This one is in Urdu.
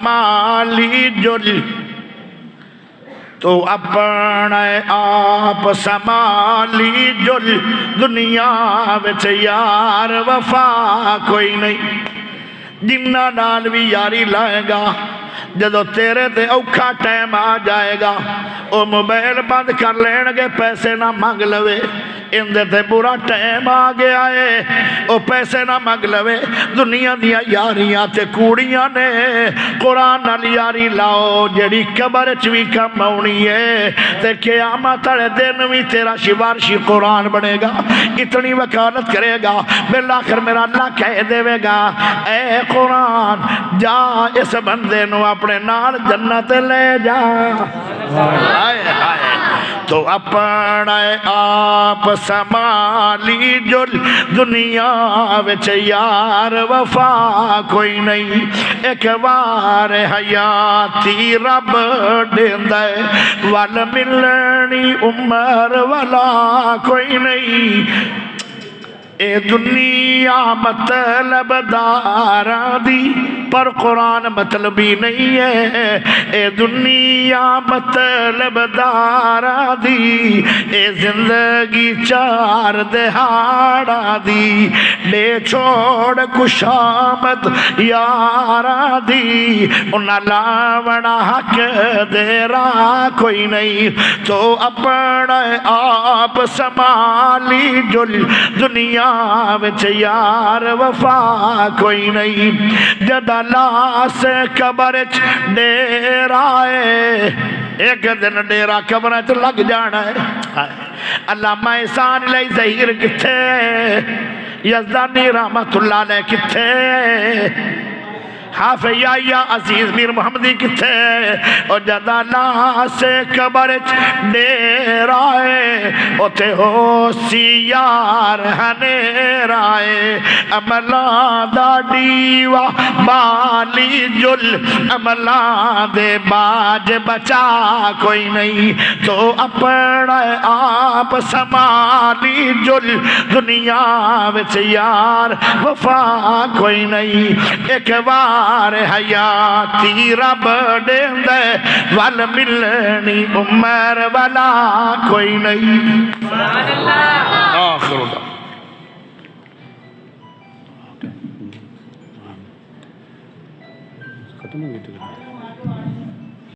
مالی جل تو اپنے آپ سمالی جل دنیا وچ یار وفا کوئی نہیں جنہ نال بھی یاری لائے گا جدو تیرے تے اوکھا ٹائم آ جائے گا او موبائل بند کر لین گے پیسے نہ مانگ لوے اندر تے برا ٹائم آ گیا ہے او پیسے نہ مانگ لوے دنیا دیا یاریاں تے کوڑیاں نے قرآن نال یاری لاؤ جڑی قبر چوی کم آنی ہے تے قیامت والے دن بھی تیرا شوارشی قرآن بنے گا اتنی وکالت کرے گا بالآخر میرا اللہ کہہ دے گا اے قرآن جا اس بندے نو اپنے نال جنت لے جا ہائے ہائے تو اپنے آپ سمالی جل دنیا وچ یار وفا کوئی نہیں ایک بار حیاتی رب دیندے ول ملنی عمر والا کوئی نہیں اے دنیا مطلب داران دی پر قرآن مطلبی نہیں ہے اے دنیا مطلب داران دی اے زندگی چار دہاڑا دی لے چھوڑ کشامت یاران دی انہا لاوڑا حق دیرا کوئی نہیں تو اپنے آپ سمالی جل دنیا وچ یار وفا کوئی نہیں جد اللہ سے قبر ڈیرا ہے ایک دن ڈیرا قبر لگ جانا ہے علامہ احسان علیہ ظہیر کتھے یزدانی رحمت اللہ علیہ کتھے حافظ یا عزیز میر محمدی کتھے اور جد اللہ سے قبر ڈیرا ہے اتے ہو سیار ہنیرائے عملان دا ڈیوہ بالی جل عملان دے باج بچا کوئی نہیں تو اپنے آپ سمالی جل دنیا وچ یار وفا کوئی نہیں ایک بار حیاتی رب دیندے ول ملنی عمر والا کوئی نہیں آخر اللہ ختم ہو گئی